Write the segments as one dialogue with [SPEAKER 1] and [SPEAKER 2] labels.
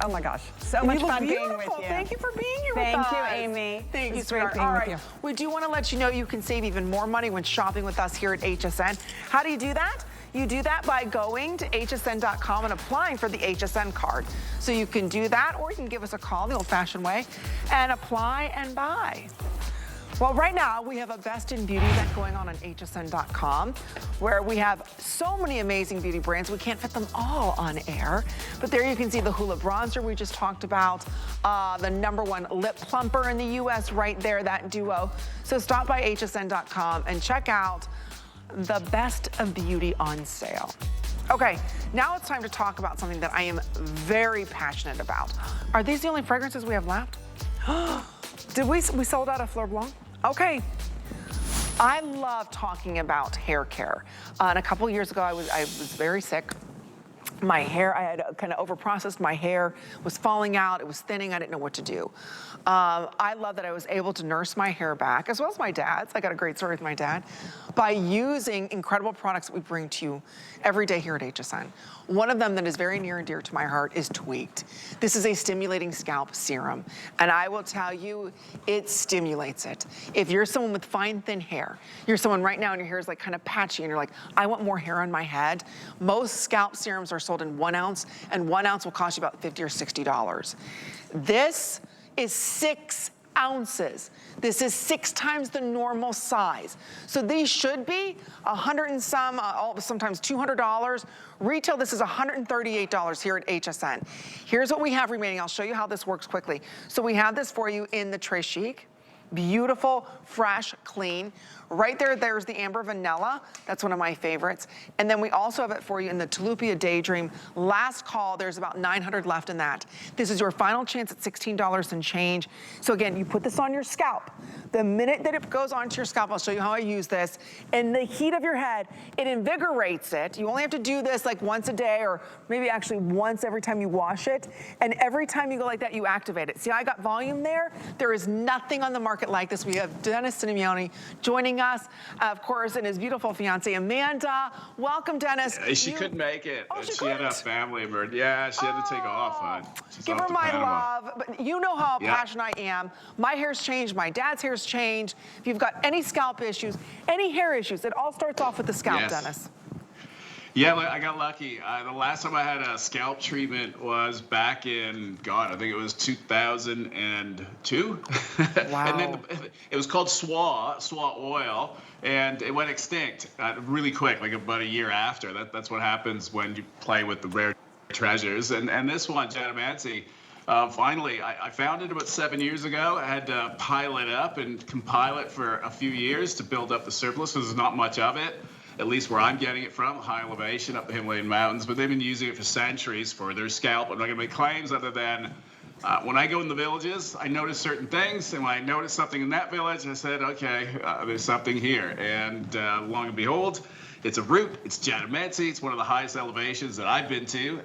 [SPEAKER 1] Oh my gosh, so much fun being with you.
[SPEAKER 2] Thank you for being here with us.
[SPEAKER 1] Thank you, Amy.
[SPEAKER 2] Thank you,
[SPEAKER 1] It's great being with you.
[SPEAKER 2] We do want to let you know you can save even more money when shopping with us here at HSN. How do you do that? You do that by going to hsn.com and applying for the HSN card. So you can do that, or you can give us a call the old-fashioned way and apply and buy. Well, right now we have a Best in Beauty event going on hsn.com where we have so many amazing beauty brands. We can't fit them all on air, but there you can see the Hoola Bronzer we just talked about, the #1 lip plumper in the US right there, that duo. So stop by hsn.com and check out the Best of Beauty on sale. Okay, now it's time to talk about something that I am very passionate about. Are these the only fragrances we have left? Did we sold out of Fleur Blanc? Okay. I love talking about hair care. And a couple years ago, I was very sick. My hair, I had kind of overprocessed my hair, was falling out, it was thinning, I didn't know what to do. I love that I was able to nurse my hair back, as well as my dad's. I got a great story with my dad, by using incredible products that we bring to you every day here at HSN. One of them that is very near and dear to my heart is Tweaked. This is a stimulating scalp serum, and I will tell you, it stimulates it. If you're someone with fine, thin hair, you're someone right now and your hair is like kind of patchy and you're like, I want more hair on my head, most scalp serums are sold in 1 ounce, and 1 ounce will cost you about $50 or $60. This is 6 ounces. This is 6 times the normal size. So these should be 100 and some, sometimes $200. Retail, this is $138 here at HSN. Here's what we have remaining. I'll show you how this works quickly. So we have this for you in the Très Chic. Beautiful, fresh, clean. Right there, there's the Amber Vanilla. That's one of my favorites. And then we also have it for you in the Tulipia Daydream. Last call, there's about 900 left in that. This is your final chance at $16 and change. So again, you put this on your scalp. The minute that it goes onto your scalp, I'll show you how I use this. In the heat of your head, it invigorates it. You only have to do this like once a day, or maybe actually once every time you wash it. And every time you go like that, you activate it. See, I got volume there. There is nothing on the market like this. We have Dennis Simeone joining us, of course, and his beautiful fiance, Amanda. Welcome, Dennis.
[SPEAKER 3] Yeah, she couldn't make it.
[SPEAKER 2] Oh,
[SPEAKER 3] she had a family emergency. Yeah, she had to take off.
[SPEAKER 2] Give her my love. But you know how passionate I am. My hair's changed. My dad's hair's changed. If you've got any scalp issues, any hair issues, it all starts off with the scalp, Dennis.
[SPEAKER 3] Yeah, I got lucky. The last time I had a scalp treatment was back in, God, I think it was 2002.
[SPEAKER 2] Wow.
[SPEAKER 3] And then it was called SWA oil, and it went extinct really quick, like about a year after. That's what happens when you play with the rare treasures. And this one, Jatamansi, finally, I found it about 7 years ago. I had to pile it up and compile it for a few years to build up the surplus, because there's not much of it. At least where I'm getting it from, high elevation up the Himalayan mountains, but they've been using it for centuries for their scalp. I'm not gonna make claims other than when I go in the villages, I notice certain things, and when I notice something in that village, I said, okay, there's something here. And lo and behold, it's a root, it's Jatamansi, it's one of the highest elevations that I've been to.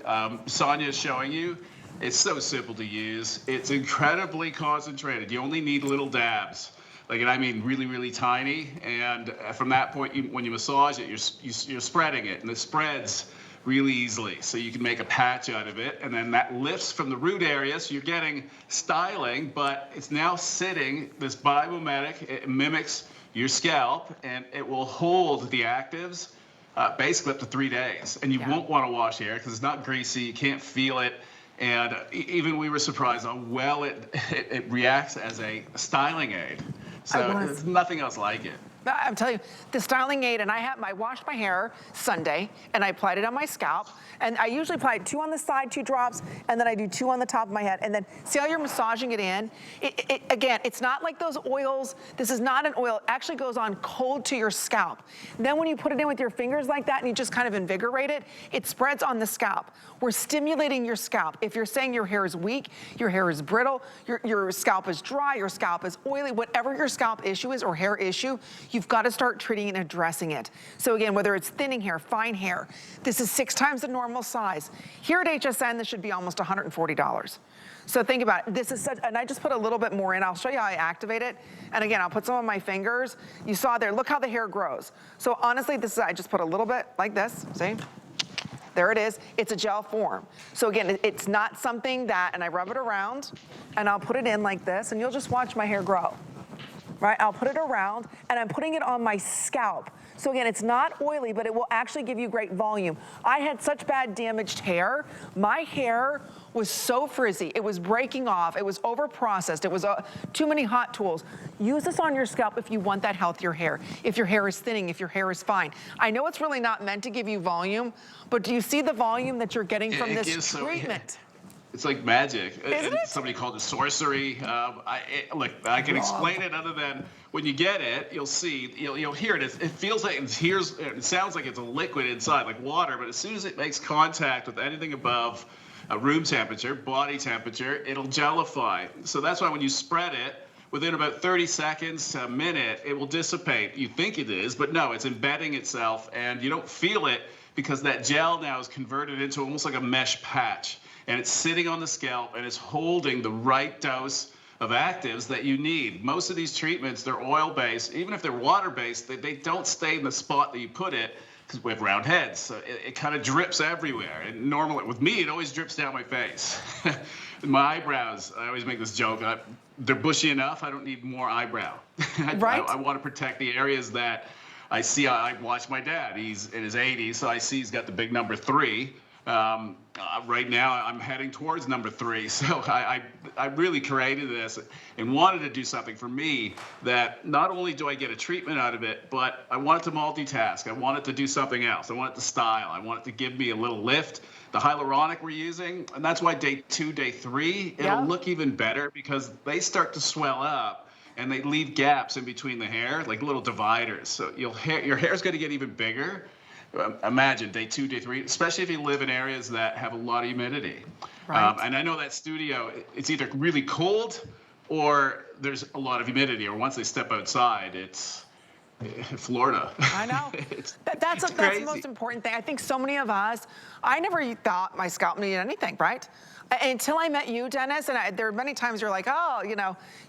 [SPEAKER 3] Sonia's showing you. It's so simple to use. It's incredibly concentrated. You only need little dabs. Like, and I mean really, really tiny. And from that point, when you massage it, you're spreading it, and it spreads really easily. So you can make a patch out of it, and then that lifts from the root area, so you're getting styling, but it's now sitting, this biomimetic, it mimics your scalp, and it will hold the actives basically up to 3 days. And you won't want to wash hair, because it's not greasy, you can't feel it. And even we were surprised how well it reacts as a styling aid. So there's nothing else like it.
[SPEAKER 2] I'm telling you, the styling aid, and I washed my hair Sunday, and I applied it on my scalp, and I usually apply 2 on the side, 2 drops, and then I do 2 on the top of my head, and then see how you're massaging it in? Again, it's not like those oils. This is not an oil. It actually goes on cold to your scalp. Then when you put it in with your fingers like that, and you just kind of invigorate it, it spreads on the scalp. We're stimulating your scalp. If you're saying your hair is weak, your hair is brittle, your scalp is dry, your scalp is oily, whatever your scalp issue is or hair issue, you've got to start treating and addressing it. So again, whether it's thinning hair, fine hair, this is 6 times the normal size. Here at HSN, this should be almost $140. So think about it. This is such, and I just put a little bit more in. I'll show you how I activate it. And again, I'll put some on my fingers. You saw there, look how the hair grows. So honestly, this is, I just put a little bit like this, see? There it is. It's a gel form. So again, it's not something that, and I rub it around, and I'll put it in like this, and you'll just watch my hair grow. Right, I'll put it around, and I'm putting it on my scalp. So again, it's not oily, but it will actually give you great volume. I had such bad damaged hair. My hair was so frizzy. It was breaking off. It was over-processed. It was too many hot tools. Use this on your scalp if you want that healthier hair, if your hair is thinning, if your hair is fine. I know it's really not meant to give you volume, but do you see the volume that you're getting from this treatment?
[SPEAKER 3] It's like magic.
[SPEAKER 2] Isn't it?
[SPEAKER 3] Somebody called it sorcery. Look, I can explain it other than when you get it, you'll see, you'll hear it. It feels like it sounds like it's a liquid inside, like water, but as soon as it makes contact with anything above room temperature, body temperature, it'll gelify. So that's why when you spread it, within about 30 seconds to a minute, it will dissipate. You think it is, but no, it's embedding itself, and you don't feel it because that gel now is converted into almost like a mesh patch. And it's sitting on the scalp, and it's holding the right dose of actives that you need. Most of these treatments, they're oil-based. Even if they're water-based, they don't stay in the spot that you put it, because we have round heads. So it kind of drips everywhere. And normally, with me, it always drips down my face. My eyebrows, I always make this joke, they're bushy enough, I don't need more eyebrow.
[SPEAKER 2] Right.
[SPEAKER 3] I want to protect the areas that I see. I watch my dad. He's in his 80s, so I see he's got the big number 3. Right now, I'm heading towards number 3. So I really created this and wanted to do something for me that not only do I get a treatment out of it, but I want it to multitask. I want it to do something else. I want it to style. I want it to give me a little lift. The hyaluronic we're using, and that's why day 2, day 3, it'll look even better because they start to swell up and they leave gaps in between the hair, like little dividers. So your hair's going to get even bigger. Imagine day 2, day 3, especially if you live in areas that have a lot of humidity.
[SPEAKER 2] Right.
[SPEAKER 3] And I know that studio, it's either really cold or there's a lot of humidity, or once they step outside, it's Florida.
[SPEAKER 2] I know. That's the most important thing. I think so many of us, I never thought my scalp needed anything, right? Until I met you, Dennis, and there are many times you're like, oh, you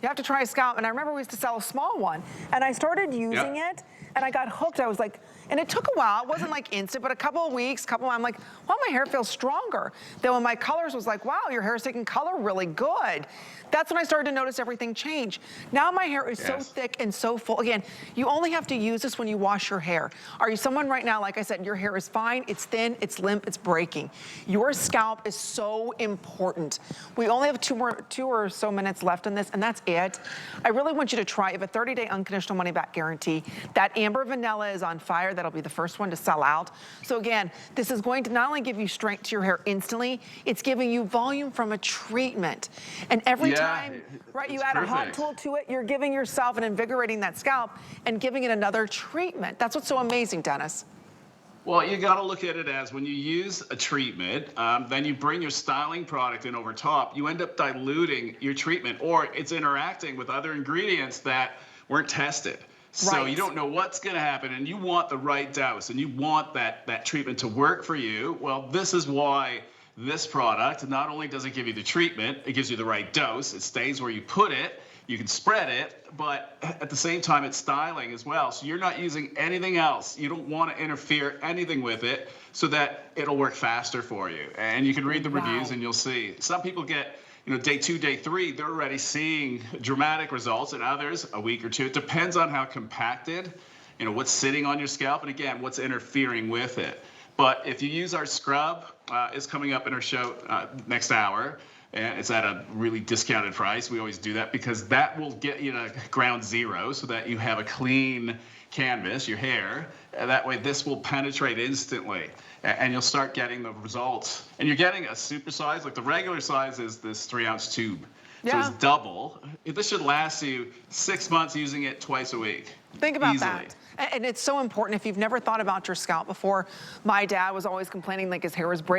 [SPEAKER 2] have to try a scalp. And I remember we used to sell a small one, and I started using it, and I got hooked. I was like, and it took a while. It wasn't like instant, but a couple of weeks, I'm like, wow, my hair feels stronger. Then when my colors was like, wow, your hair is taking color really good. That's when I started to notice everything change. Now my hair is so thick and so full. Again, you only have to use this when you wash your hair. Are you someone right now, like I said, your hair is fine, it's thin, it's limp, it's breaking. Your scalp is so important. We only have 2 or so minutes left in this, and that's it. I really want you to try. If a 30-day unconditional money-back guarantee, that amber vanilla is on fire. That'll be the first one to sell out. So again, this is going to not only give you strength to your hair instantly, it's giving you volume from a treatment. And every time, right, you add a hot tool to it, you're giving yourself and invigorating that scalp and giving it another treatment. That's what's so amazing, Dennis.
[SPEAKER 3] Well, you got to look at it as when you use a treatment, then you bring your styling product in over top, you end up diluting your treatment, or it's interacting with other ingredients that weren't tested. So you don't know what's going to happen, and you want the right dose, and you want that treatment to work for you. Well, this is why this product, not only does it give you the treatment, it gives you the right dose, it stays where you put it, you can spread it, but at the same time, it's styling as well. So you're not using anything else. You don't want to interfere anything with it so that it'll work faster for you. And you can read the reviews and you'll see. Some people get, day 2, day 3, they're already seeing dramatic results, and others a week or 2. It depends on how compacted, what's sitting on your scalp, and again, what's interfering with it. But if you use our scrub, it's coming up in our show next hour. And it's at a really discounted price. We always do that because that will get you to ground zero so that you have a clean canvas, your hair. And that way this will penetrate instantly and you'll start getting the results. And you're getting a super size, like the regular size is this 3-ounce tube. So it's double. This should last you 6 months using it twice a week.
[SPEAKER 2] Think about that. And it's so important if you've never thought about your scalp before. My dad was always complaining like his hair was breaking.